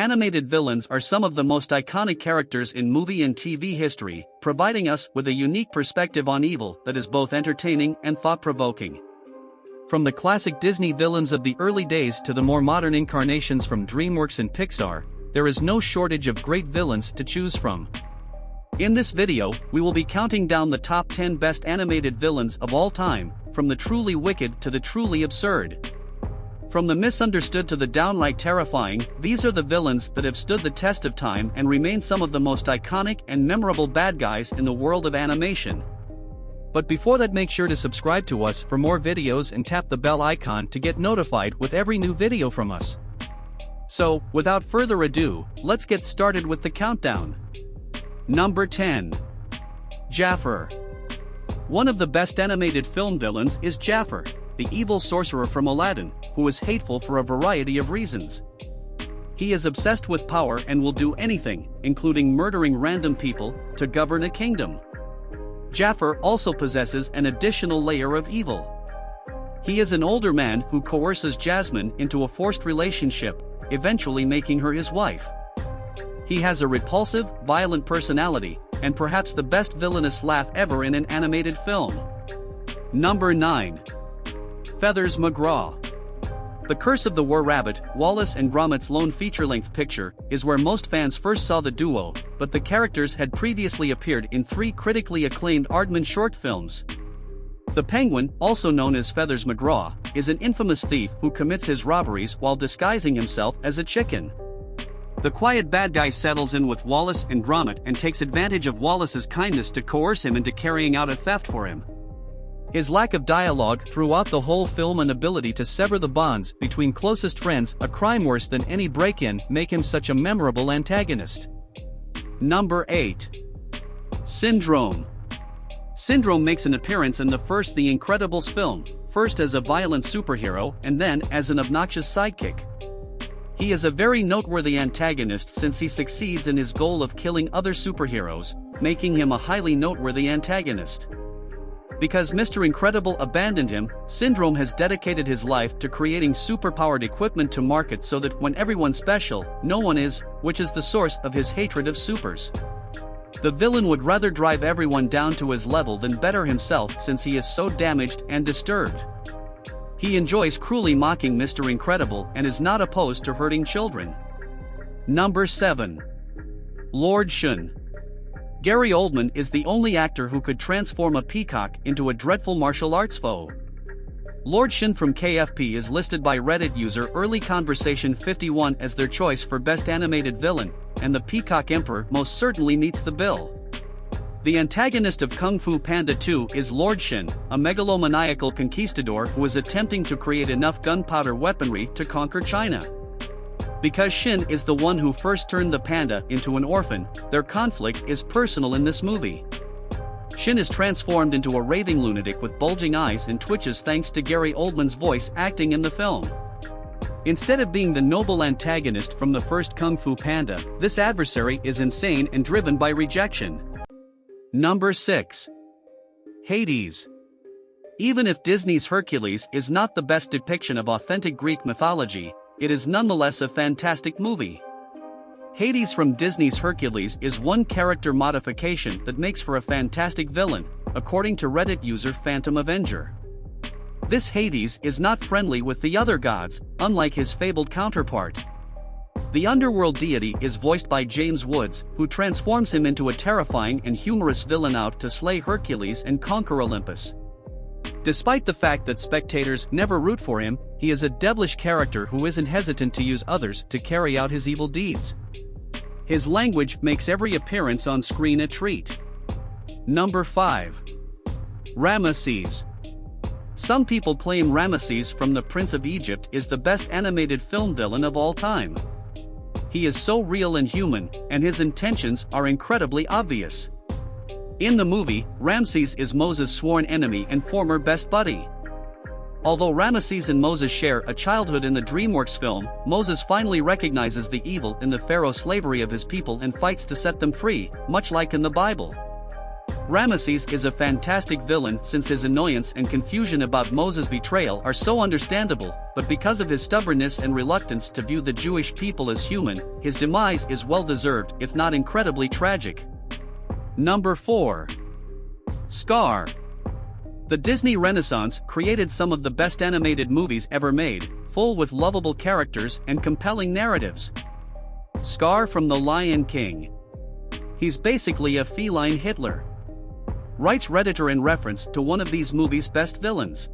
Animated villains are some of the most iconic characters in movie and TV history, providing us with a unique perspective on evil that is both entertaining and thought-provoking. From the classic Disney villains of the early days to the more modern incarnations from Dreamworks and Pixar, there is no shortage of great villains to choose from. In this video, we will be counting down the top 10 best animated villains of all time, from the truly wicked to the truly absurd. From the misunderstood to the downright terrifying, these are the villains that have stood the test of time and remain some of the most iconic and memorable bad guys in the world of animation. But before that, make sure to subscribe to us for more videos and tap the bell icon to get notified with every new video from us. So, without further ado, let's get started with the countdown. Number 10. Jafar. One of the best animated film villains is Jafar, the evil sorcerer from Aladdin, who is hateful for a variety of reasons. He is obsessed with power and will do anything, including murdering random people, to govern a kingdom. Jafar also possesses an additional layer of evil. He is an older man who coerces Jasmine into a forced relationship, eventually making her his wife. He has a repulsive, violent personality, and perhaps the best villainous laugh ever in an animated film. Number 9. Feathers McGraw. The Curse of the Were Rabbit, Wallace and Gromit's lone feature-length picture, is where most fans first saw the duo, but the characters had previously appeared in 3 critically acclaimed Aardman short films. The Penguin, also known as Feathers McGraw, is an infamous thief who commits his robberies while disguising himself as a chicken. The quiet bad guy settles in with Wallace and Gromit and takes advantage of Wallace's kindness to coerce him into carrying out a theft for him. His lack of dialogue throughout the whole film and ability to sever the bonds between closest friends, a crime worse than any break-in, make him such a memorable antagonist. Number 8. Syndrome. Syndrome makes an appearance in the first The Incredibles film, first as a violent superhero and then as an obnoxious sidekick. He is a very noteworthy antagonist since he succeeds in his goal of killing other superheroes, making him a highly noteworthy antagonist. Because Mr. Incredible abandoned him, Syndrome has dedicated his life to creating superpowered equipment to market so that when everyone's special, no one is, which is the source of his hatred of supers. The villain would rather drive everyone down to his level than better himself since he is so damaged and disturbed. He enjoys cruelly mocking Mr. Incredible and is not opposed to hurting children. Number 7. Lord Shun. Gary Oldman is the only actor who could transform a peacock into a dreadful martial arts foe. Lord Shun from KFP is listed by Reddit user Early Conversation 51 as their choice for best animated villain, and the Peacock Emperor most certainly meets the bill. The antagonist of Kung Fu Panda 2 is Lord Shun, a megalomaniacal conquistador who is attempting to create enough gunpowder weaponry to conquer China. Because Shin is the one who first turned the panda into an orphan, their conflict is personal in this movie. Shin is transformed into a raving lunatic with bulging eyes and twitches thanks to Gary Oldman's voice acting in the film. Instead of being the noble antagonist from the first Kung Fu Panda, this adversary is insane and driven by rejection. Number 6. Hades. Even if Disney's Hercules is not the best depiction of authentic Greek mythology, it is nonetheless a fantastic movie. Hades from Disney's Hercules is one character modification that makes for a fantastic villain, according to Reddit user Phantom Avenger. This Hades is not friendly with the other gods, unlike his fabled counterpart. The underworld deity is voiced by James Woods, who transforms him into a terrifying and humorous villain out to slay Hercules and conquer Olympus. Despite the fact that spectators never root for him, he is a devilish character who isn't hesitant to use others to carry out his evil deeds. His language makes every appearance on screen a treat. Number 5. Ramesses. Some people claim Ramesses from The Prince of Egypt is the best animated film villain of all time. He is so real and human, and his intentions are incredibly obvious. In the movie, Ramses is Moses' sworn enemy and former best buddy. Although Ramesses and Moses share a childhood in the Dreamworks film, Moses finally recognizes the evil in the pharaoh slavery of his people and fights to set them free, much like in the Bible. Ramesses is a fantastic villain since his annoyance and confusion about Moses' betrayal are so understandable, but because of his stubbornness and reluctance to view the Jewish people as human, his demise is well-deserved if not incredibly tragic. Number 4. Scar. The Disney Renaissance created some of the best animated movies ever made, full with lovable characters and compelling narratives. Scar from The Lion King. He's basically a feline Hitler, writes Redditor in reference to one of these movies' best villains.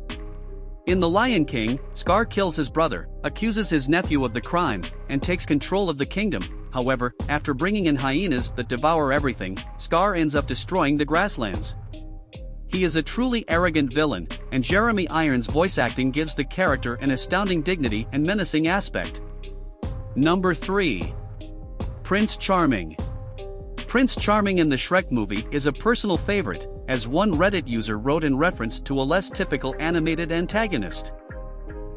In The Lion King, Scar kills his brother, accuses his nephew of the crime, and takes control of the kingdom. However, after bringing in hyenas that devour everything, Scar ends up destroying the grasslands. He is a truly arrogant villain, and Jeremy Irons' voice acting gives the character an astounding dignity and menacing aspect. Number 3. Prince Charming. Prince Charming in the Shrek movie is a personal favorite, as one Reddit user wrote in reference to a less typical animated antagonist.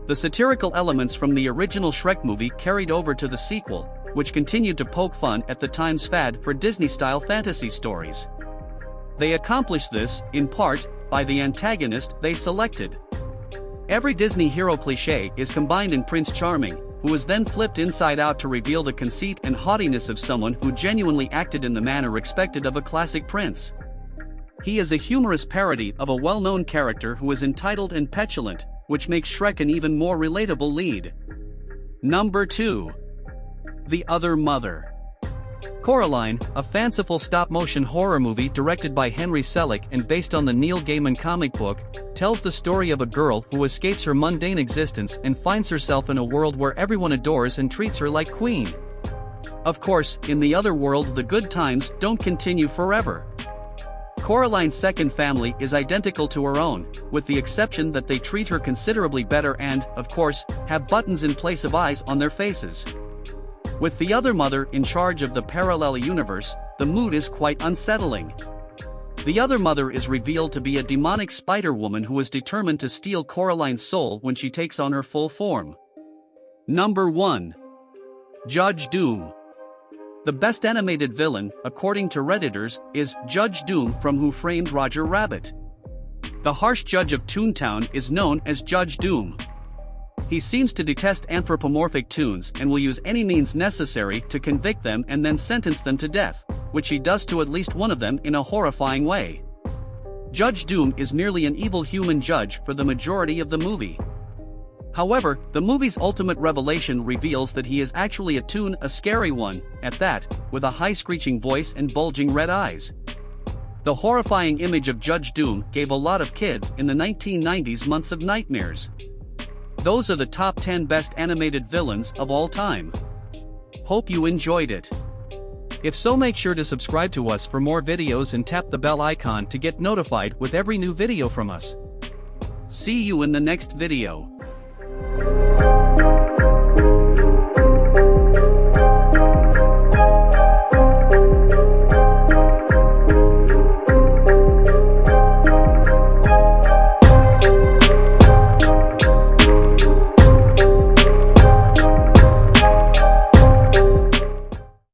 The satirical elements from the original Shrek movie carried over to the sequel, which continued to poke fun at the time's fad for Disney-style fantasy stories. They accomplished this, in part, by the antagonist they selected. Every Disney hero cliché is combined in Prince Charming, who is then flipped inside out to reveal the conceit and haughtiness of someone who genuinely acted in the manner expected of a classic prince. He is a humorous parody of a well-known character who is entitled and petulant, which makes Shrek an even more relatable lead. Number 2. The Other Mother. Coraline, a fanciful stop-motion horror movie directed by Henry Selick and based on the Neil Gaiman comic book, tells the story of a girl who escapes her mundane existence and finds herself in a world where everyone adores and treats her like queen. Of course, in the other world the good times don't continue forever. Coraline's second family is identical to her own, with the exception that they treat her considerably better and, of course, have buttons in place of eyes on their faces. With the other mother in charge of the parallel universe, the mood is quite unsettling. The other mother is revealed to be a demonic spider-woman who is determined to steal Coraline's soul when she takes on her full form. Number 1. Judge Doom. The best animated villain, according to Redditors, is Judge Doom from Who Framed Roger Rabbit. The harsh judge of Toontown is known as Judge Doom. He seems to detest anthropomorphic toons and will use any means necessary to convict them and then sentence them to death, which he does to at least one of them in a horrifying way. Judge Doom is merely an evil human judge for the majority of the movie. However, the movie's ultimate revelation reveals that he is actually a toon, a scary one, at that, with a high screeching voice and bulging red eyes. The horrifying image of Judge Doom gave a lot of kids in the 1990s months of nightmares. Those are the top 10 best animated villains of all time. Hope you enjoyed it. If so, make sure to subscribe to us for more videos and tap the bell icon to get notified with every new video from us. See you in the next video.